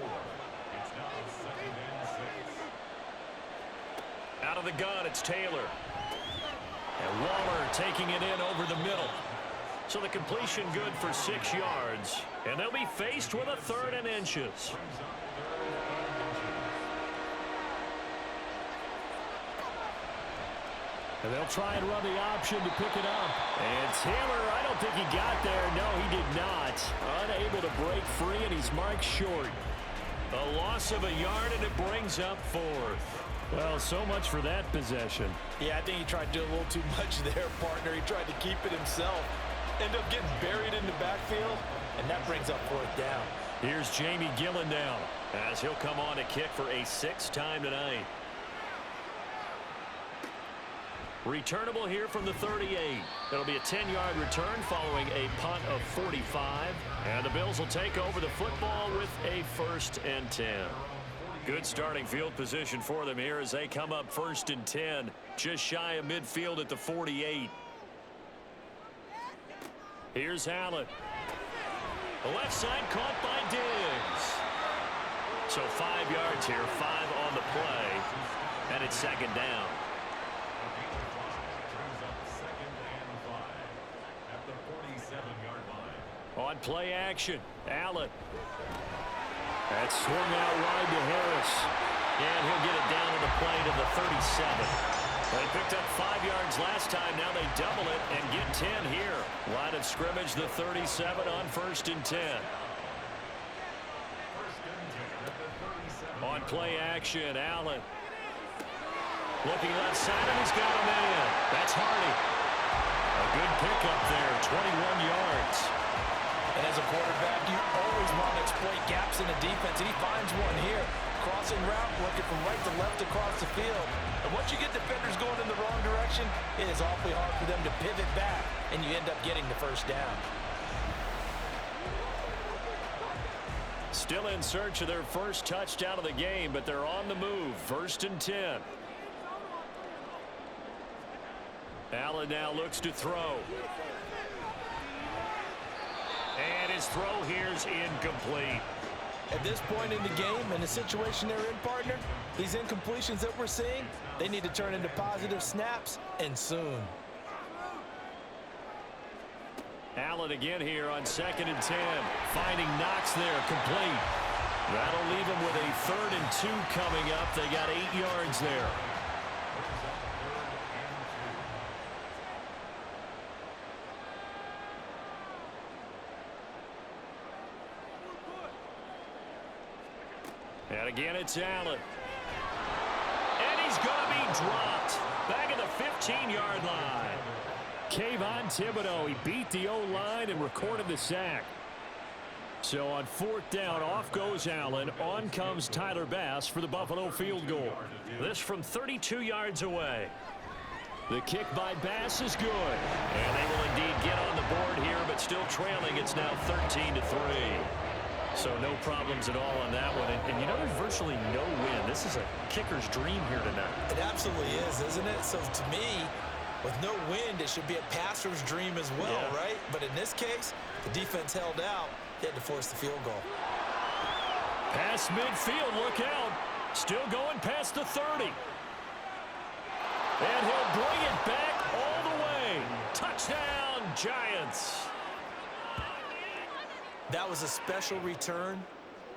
Speaker 2: Out of the gun, it's Taylor. And Waller taking it in over the middle. So the completion good for 6 yards. And they'll be faced with a 3rd and inches.
Speaker 4: And they'll try and run the option to pick it up. And Taylor, I don't think he got there. No, he did not. Unable to break free, and he's marked short.
Speaker 2: A loss of a yard, and it brings up 4th.
Speaker 4: Well, so much for that possession.
Speaker 3: Yeah, I think he tried to do a little too much there, partner. He tried to keep it himself. End up getting buried in the backfield, and that brings up fourth down.
Speaker 2: Here's Jamie Gillen now, as he'll come on to kick for a sixth time tonight. Returnable here from the 38. It'll be a 10-yard return following a punt of 45. And the Bills will take over the football with a 1st and 10. Good starting field position for them here as they come up 1st and 10. Just shy of midfield at the 48. Here's Allen. The left side caught by Diggs. So 5 yards here, 5 on the play. And it's 2nd down. On play action, Allen.
Speaker 4: That's swung out wide to Harris.
Speaker 2: And he'll get it down to the play to the 37. They picked up 5 yards last time. Now they double it and get 10 here. Line of scrimmage, the 37 on 1st and 10. On play action, Allen. Looking left side, and he's got a man. That's Hardy. A good pickup there, 21 yards.
Speaker 3: And as a quarterback, you always want to exploit gaps in the defense, and he finds one here. Crossing route, working from right to left across the field. And once you get defenders going in the wrong direction, it is awfully hard for them to pivot back, and you end up getting the 1st down.
Speaker 2: Still in search of their first touchdown of the game, but they're on the move. 1st and 10. Allen now looks to throw. And his throw here's incomplete.
Speaker 3: At this point in the game, and the situation they're in, partner, these incompletions that we're seeing, they need to turn into positive snaps, and soon.
Speaker 2: Allen again here on 2nd and 10. Finding Knox there, complete. That'll leave him with a 3rd and 2 coming up. They got 8 yards there. And again, it's Allen. And he's going to be dropped. Back at the 15-yard line.
Speaker 4: Kayvon Thibodeau, he beat the O-line and recorded the sack. So on 4th down, off goes Allen. On comes Tyler Bass for the Buffalo field goal.
Speaker 2: This from 32 yards away.
Speaker 4: The kick by Bass is good.
Speaker 2: And they will indeed get on the board here, but still trailing. It's now 13-3. So no problems at all on that one. And you know, there's virtually no win. This is a kicker's dream here tonight.
Speaker 3: It absolutely is, isn't it? So to me, with no wind, it should be a passer's dream as well,
Speaker 2: Yeah.
Speaker 3: right? But in this case, the defense held out. They had to force the field goal.
Speaker 2: Pass midfield, look out. Still going past the 30. And he'll bring it back all the way. Touchdown, Giants.
Speaker 3: That was a special return,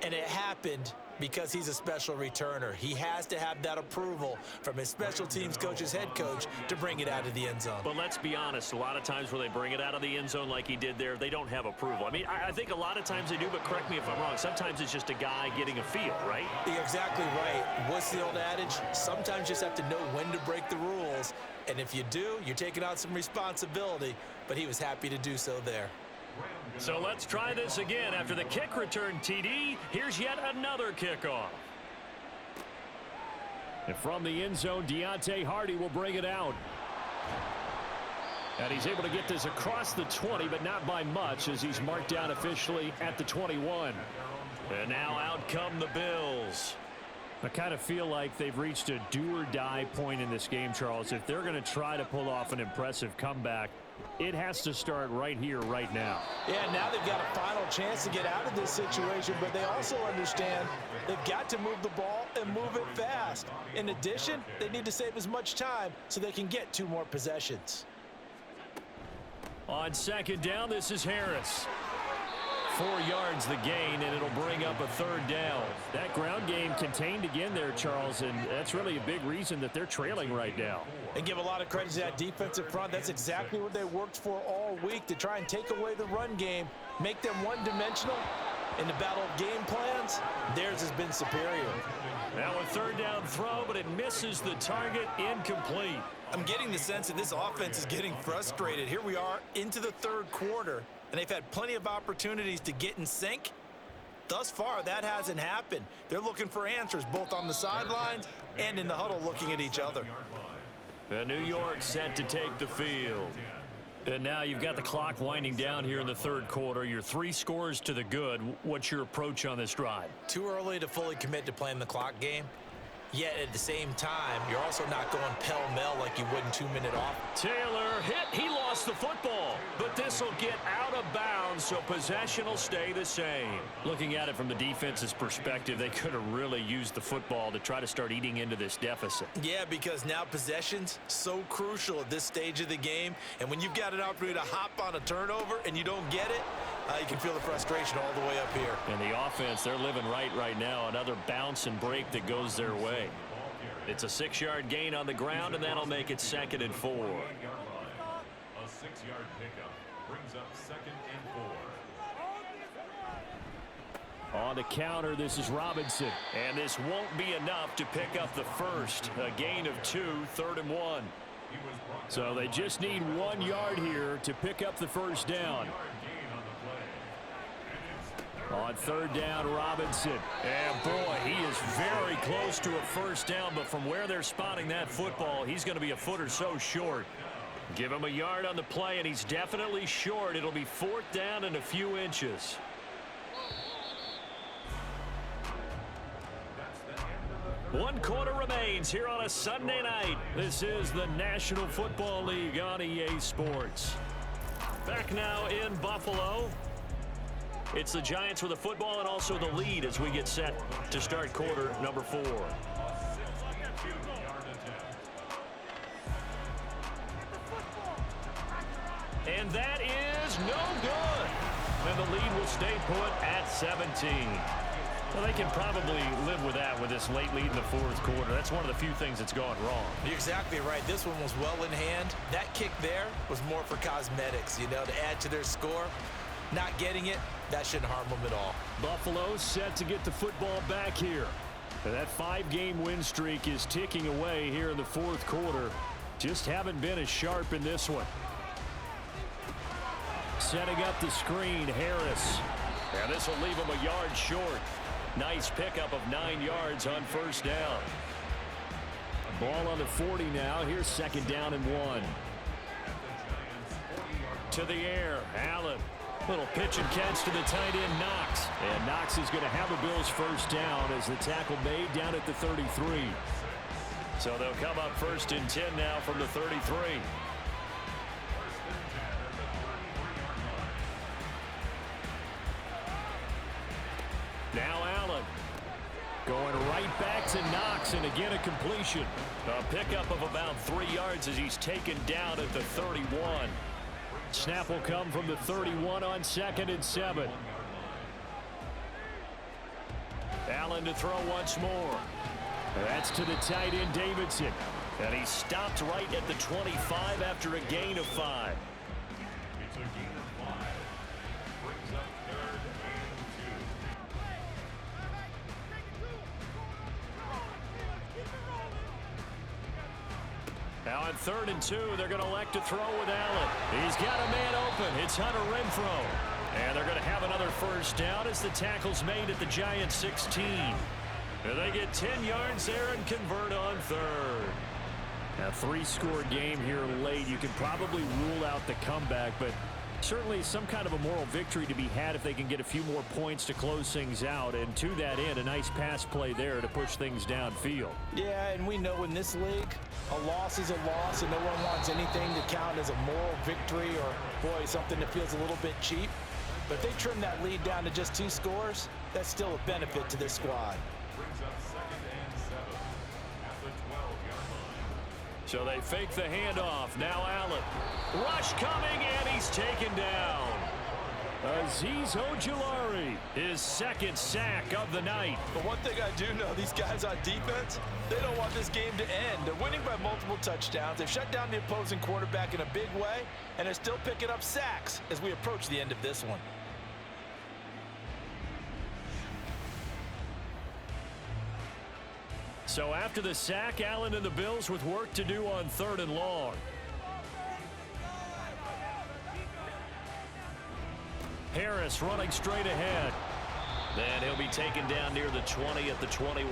Speaker 3: and it happened because he's a special returner. He has to have that approval from his special teams coach, his head coach, to bring it out of the end zone.
Speaker 2: But let's be honest, a lot of times where they bring it out of the end zone like he did there, they don't have approval. I mean, I think a lot of times they do, but correct me if I'm wrong. Sometimes it's just a guy getting a feel, right?
Speaker 3: You're exactly right. What's the old adage? Sometimes you just have to know when to break the rules, and if you do, you're taking on some responsibility, but he was happy to do so there.
Speaker 2: So let's try this again. After the kick return, TD, here's yet another kickoff.
Speaker 4: And from the end zone, Deontay Hardy will bring it out. And he's able to get this across the 20, but not by much, as he's marked down officially at the 21.
Speaker 2: And now out come the Bills.
Speaker 4: I kind of feel like they've reached a do-or-die point in this game, Charles. If they're going to try to pull off an impressive comeback, it has to start right here, right now.
Speaker 3: Yeah, now they've got a final chance to get out of this situation, but they also understand they've got to move the ball and move it fast. In addition, they need to save as much time so they can get 2 more possessions.
Speaker 2: On 2nd down, this is Harris. 4 yards the gain, and it'll bring up a 3rd down.
Speaker 4: That ground game contained again there, Charles, and that's really a big reason that they're trailing right now.
Speaker 3: And give a lot of credit to that defensive front. That's exactly what they worked for all week, to try and take away the run game, make them one-dimensional. In the battle of game plans, theirs has been superior.
Speaker 2: Now a third down throw, but it misses the target, incomplete.
Speaker 3: I'm getting the sense that this offense is getting frustrated. Here we are into the third quarter, and they've had plenty of opportunities to get in sync. Thus far, that hasn't happened. They're looking for answers both on the sidelines and in the huddle looking at each other.
Speaker 2: New York set to take the field. And now you've got the clock winding down here in the third quarter. You're 3 scores to the good. What's your approach on this drive?
Speaker 3: Too early to fully commit to playing the clock game. Yet at the same time, you're also not going pell-mell like you would in 2-minute off.
Speaker 2: Taylor hit. He lost the football. But this will get out of bounds, so possession will stay the same. Looking at it from the defense's perspective, they could have really used the football to try to start eating into this deficit.
Speaker 3: Yeah, because now possession's so crucial at this stage of the game. And when you've got an opportunity to hop on a turnover and you don't get it, you can feel the frustration all the way up here.
Speaker 2: And the offense, they're living right now. Another bounce and break that goes their way. It's a 6-yard gain on the ground, and that'll make it 2nd and 4.
Speaker 5: A 6-yard pickup brings up 2nd and 4.
Speaker 4: On the counter, this is Robinson.
Speaker 2: And this won't be enough to pick up the first. A gain of 2, 3rd and 1.
Speaker 4: So they just need 1 yard here to pick up the first down. On 3rd down, Robinson. And boy, he is very close to a first down, but from where they're spotting that football, he's going to be a foot or so short.
Speaker 2: Give him a yard on the play, and he's definitely short. It'll be 4th down and a few inches. One quarter remains here on a Sunday night. This is the National Football League on EA Sports. Back now in Buffalo. It's the Giants with the football and also the lead as we get set to start quarter number 4. And that is no good. And the lead will stay put at 17. Well, they can probably live with that with this late lead in the 4th quarter. That's one of the few things that's gone wrong.
Speaker 3: You're exactly right. This one was well in hand. That kick there was more for cosmetics, to add to their score. Not getting it, that shouldn't harm them at all.
Speaker 4: Buffalo set to get the football back here. And that 5-game win streak is ticking away here in the 4th quarter. Just haven't been as sharp in this one. Setting up the screen, Harris.
Speaker 2: And this will leave him a yard short. Nice pickup of 9 yards on first down.
Speaker 4: Ball on the 40 now. Here's 2nd down and 1.
Speaker 2: To the air, Allen. Little pitch and catch to the tight end, Knox.
Speaker 4: And Knox is going to have a Bills first down as the tackle made down at the 33.
Speaker 2: So they'll come up 1st and 10 now from the 33. Now Allen.
Speaker 4: Going right back to Knox, and again a completion.
Speaker 2: A pickup of about 3 yards as he's taken down at the 31.
Speaker 4: Snap will come from the 31 on 2nd and 7.
Speaker 2: Allen to throw once more.
Speaker 4: That's to the tight end, Davidson.
Speaker 2: And he stopped right at the 25 after a gain of 5.
Speaker 5: It's a gain of 5. Brings up 3rd and 2.
Speaker 2: Now on 3rd and 2, they're going to elect to throw with Allen. He's got a man open. It's Hunter Renfrow. And they're going to have another first down as the tackle's made at the Giants 16. And they get 10 yards there and convert on 3rd.
Speaker 4: A 3-score game here late. You can probably rule out the comeback, but certainly some kind of a moral victory to be had if they can get a few more points to close things out. And to that end, a nice pass play there to push things downfield.
Speaker 3: Yeah, and we know in this league, a loss is a loss, and no one wants anything to count as a moral victory or, boy, something that feels a little bit cheap. But if they trim that lead down to just 2 scores, that's still a benefit to this squad.
Speaker 5: Brings up 2nd and 7 at the 12-yard line.
Speaker 2: So they fake the handoff. Now Allen. Rush coming, and he's taken down.
Speaker 4: Azeez Ojulari,
Speaker 2: His 2nd sack of the night.
Speaker 3: But one thing I do know, these guys on defense, they don't want this game to end. They're winning by multiple touchdowns. They've shut down the opposing quarterback in a big way, and they're still picking up sacks as we approach the end of this one.
Speaker 2: So after the sack, Allen and the Bills with work to do on 3rd and long. Harris running straight ahead. And he'll be taken down near the 20 at the 21.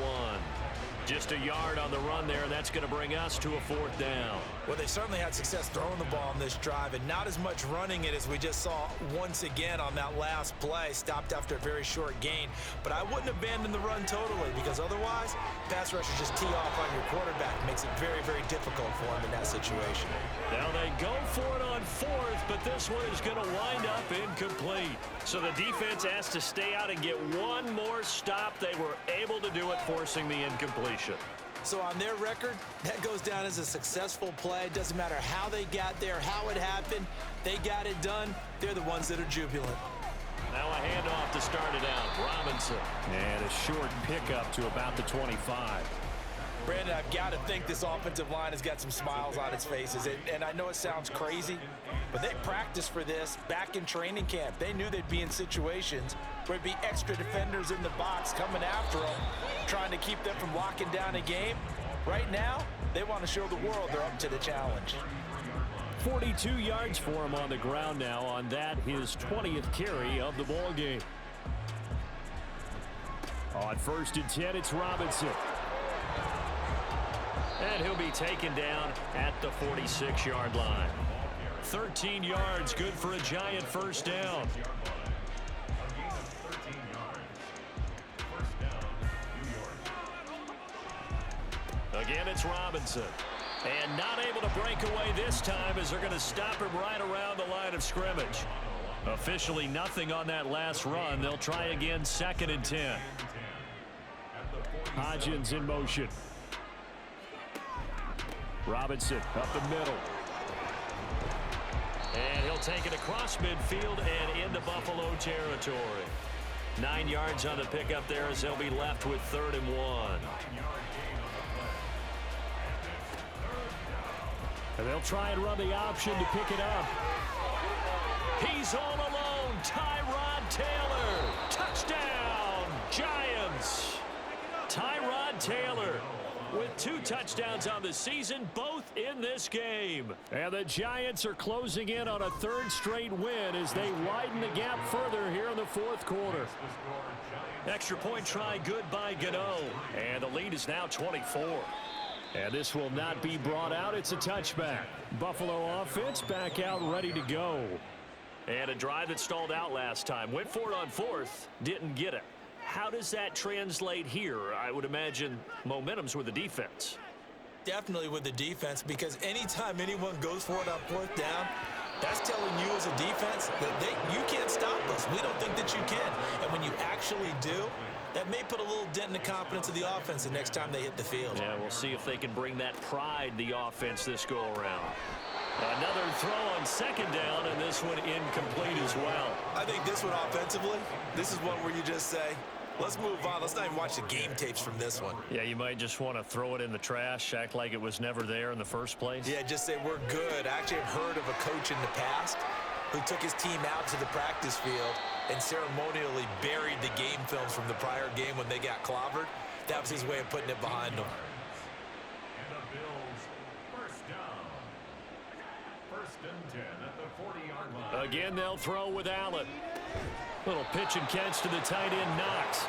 Speaker 2: Just a yard on the run there, and that's going to bring us to a 4th down.
Speaker 3: Well, they certainly had success throwing the ball on this drive, and not as much running it as we just saw once again on that last play. Stopped after a very short gain. But I wouldn't abandon the run totally, because otherwise, pass rushers just tee off on your quarterback. Makes it very, very difficult for him in that situation.
Speaker 2: Now they go for it on 4th, but this one is going to wind up incomplete. So the defense has to stay out and get one more stop. They were able to do it, forcing the incompletion.
Speaker 3: So on their record, that goes down as a successful play. Doesn't matter how they got there, how it happened. They got it done. They're the ones that are jubilant.
Speaker 2: Now a handoff to start it out. Robinson.
Speaker 4: And a short pickup to about the 25.
Speaker 3: Brandon, I've got to think this offensive line has got some smiles on its faces. And I know it sounds crazy, but they practiced for this back in training camp. They knew they'd be in situations where there'd be extra defenders in the box coming after them, trying to keep them from locking down a game. Right now, they want to show the world they're up to the challenge.
Speaker 4: 42 yards for him on the ground now on that, his 20th carry of the ball game. On 1st and 10, it's Robinson.
Speaker 2: And he'll be taken down at the 46-yard line. 13 yards, good for a giant 1st down. Again, it's Robinson. And not able to break away this time as they're going to stop him right around the line of scrimmage. Officially nothing on that last run. They'll try again 2nd and 10.
Speaker 4: Hodgins in motion. Robinson up the middle.
Speaker 2: And he'll take it across midfield and into Buffalo territory. 9 yards on the pickup there as they'll be left with 3rd and 1.
Speaker 4: And they'll try and run the option to pick it up.
Speaker 2: He's all alone. Tyrod Taylor. Touchdown, Giants. Tyrod Taylor with 2 touchdowns on the season, both in this game.
Speaker 4: And the Giants are closing in on a 3rd straight win as they widen the gap further here in the 4th quarter.
Speaker 2: Extra point try good by Gano. And the lead is now 24.
Speaker 4: And this will not be brought out. It's a touchback. Buffalo offense back out ready to go.
Speaker 2: And a drive that stalled out last time. Went for it on 4th. Didn't get it. How does that translate here? I would imagine momentum's with the defense.
Speaker 3: Definitely with the defense, because anytime anyone goes for it on 4th down, that's telling you as a defense that you can't stop us. We don't think that you can. And when you actually do, that may put a little dent in the confidence of the offense the next time they hit the field.
Speaker 2: Yeah, we'll see if they can bring that pride, the offense, this go-around. Another throw on 2nd down, and this one incomplete as well.
Speaker 3: I think this one offensively, this is one where you just say, let's move on. Let's not even watch the game tapes from this one.
Speaker 2: Yeah, you might just want to throw it in the trash, act like it was never there in the first place.
Speaker 3: Yeah, just say we're good. I actually have heard of a coach in the past who took his team out to the practice field and ceremonially buried the game films from the prior game when they got clobbered. That was his way of putting it behind them.
Speaker 5: And the Bills, 1st down. 1st and 10 at the 40-yard line.
Speaker 2: Again, they'll throw with Allen. Little pitch and catch to the tight end, Knox.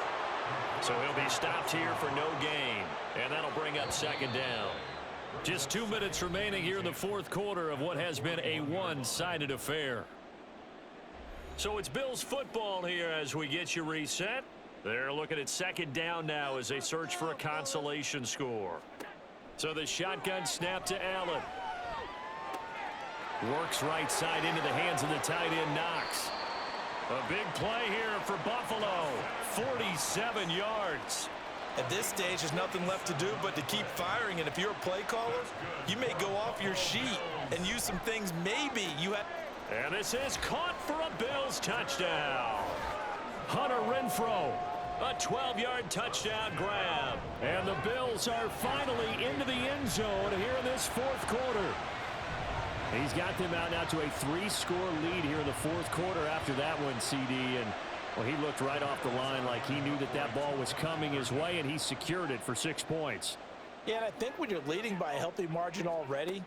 Speaker 2: So he'll be stopped here for no gain. And that'll bring up 2nd down. Just 2 minutes remaining here in the 4th quarter of what has been a one-sided affair. So it's Bills football here as we get you reset. They're looking at 2nd down now as they search for a consolation score. So the shotgun snap to Allen. Works right side into the hands of the tight end, Knox. A big play here for Buffalo. 47 yards.
Speaker 3: At this stage, there's nothing left to do but to keep firing. And if you're a play caller, you may go off your sheet and use some things maybe you have.
Speaker 2: And this is caught for a Bills touchdown. Hunter Renfrow, a 12-yard touchdown grab.
Speaker 4: And the Bills are finally into the end zone here in this 4th quarter. He's got them out now to a 3-score lead here in the 4th quarter after that one, CD. And, well, he looked right off the line like he knew that that ball was coming his way, and he secured it for 6 points.
Speaker 3: Yeah, and I think when you're leading by a healthy margin already,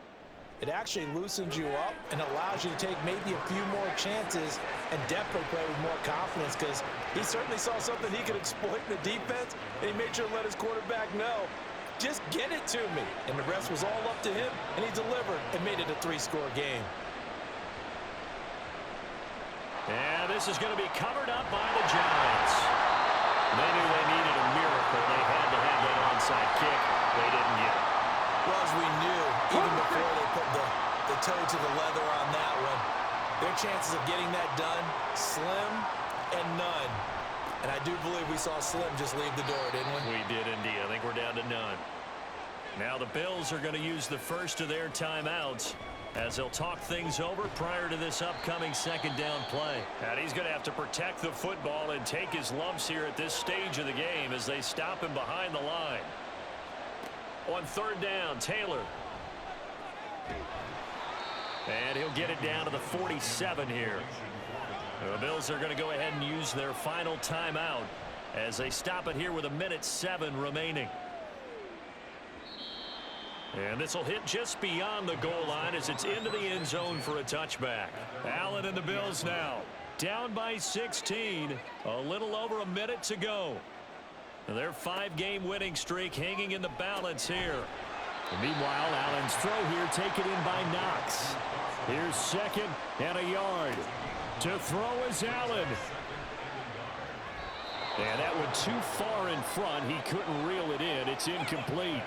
Speaker 3: it actually loosens you up and allows you to take maybe a few more chances and definitely play with more confidence, because he certainly saw something he could exploit in the defense, and he made sure to let his quarterback know, just get it to me. And the rest was all up to him, and he delivered and made it a 3-score game.
Speaker 2: And this is going to be covered up by the Giants. They knew they needed a miracle. They had to have that onside kick. They didn't get it.
Speaker 3: Well, as we knew, even before they put the toe to the leather on that one, their chances of getting that done, slim and none. And I do believe we saw Slim just leave the door, didn't we?
Speaker 2: We did indeed. I think we're down to none. Now the Bills are going to use the first of their timeouts as they'll talk things over prior to this upcoming second down play. And he's going to have to protect the football and take his lumps here at this stage of the game as they stop him behind the line. On third down, Taylor. And he'll get it down to the 47 here. The Bills are going to go ahead and use their final timeout as they stop it here with 1:07 remaining. And this will hit just beyond the goal line as it's into the end zone for a touchback. Allen and the Bills now down by 16. A little over a minute to go. Their 5-game winning streak hanging in the balance here.
Speaker 4: And meanwhile, Allen's throw here taken in by Knox. Here's second and a yard. To throw is Allen. And that one too far in front. He couldn't reel it in. It's incomplete.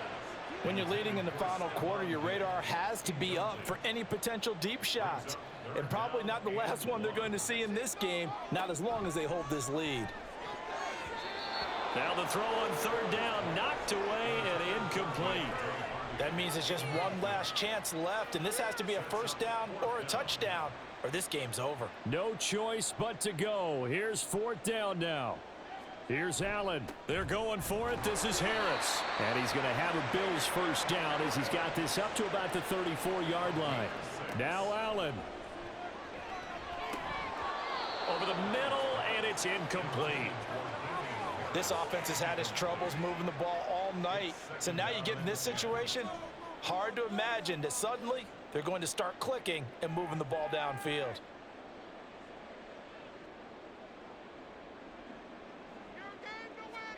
Speaker 3: When you're leading in the final quarter, your radar has to be up for any potential deep shots. And probably not the last one they're going to see in this game, not as long as they hold this lead.
Speaker 2: Now the throw on third down, knocked away and incomplete.
Speaker 3: That means it's just one last chance left, and this has to be a first down or a touchdown, or this game's over.
Speaker 4: No choice but to go. Here's fourth down now. Here's Allen. They're going for it. This is Harris. And he's going to have a Bills first down as he's got this up to about the 34-yard line. Now Allen.
Speaker 2: Over the middle, and it's incomplete.
Speaker 3: This offense has had its troubles moving the ball all night. So now you get in this situation, hard to imagine that suddenly they're going to start clicking and moving the ball downfield.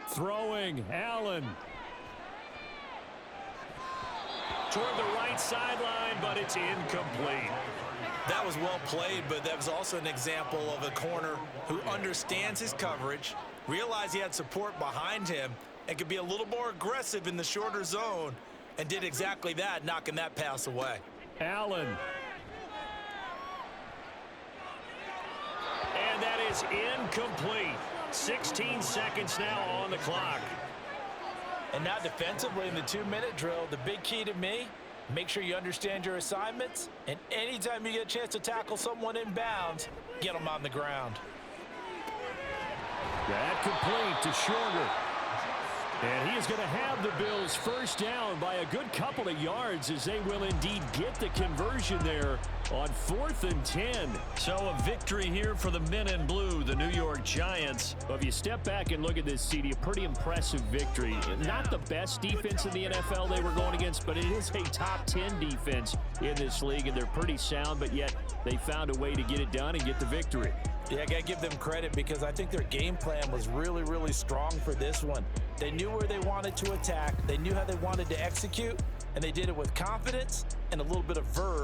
Speaker 4: Throwing, Allen.
Speaker 2: Toward the right sideline, but it's incomplete.
Speaker 3: That was well played, but that was also an example of a corner who understands his coverage, realized he had support behind him, and could be a little more aggressive in the shorter zone, and did exactly that, knocking that pass away.
Speaker 4: Allen.
Speaker 2: And that is incomplete. 16 seconds now on the clock.
Speaker 3: And now defensively in the 2-minute drill, the big key to me, make sure you understand your assignments, and anytime you get a chance to tackle someone in bounds, get them on the ground.
Speaker 4: That complete to Shorter. And he is going to have the Bills first down by a good couple of yards as they will indeed get the conversion there on 4th and 10.
Speaker 2: So a victory here for the men in blue, the New York Giants.
Speaker 4: Well, if you step back and look at this, CD, a pretty impressive victory. Not the best defense in the NFL they were going against, but it is a top 10 defense in this league, and they're pretty sound, but yet they found a way to get it done and get the victory.
Speaker 3: Yeah, I got to give them credit because I think their game plan was really, really strong for this one. They knew where they wanted to attack. They knew how they wanted to execute, and they did it with confidence and a little bit of verve.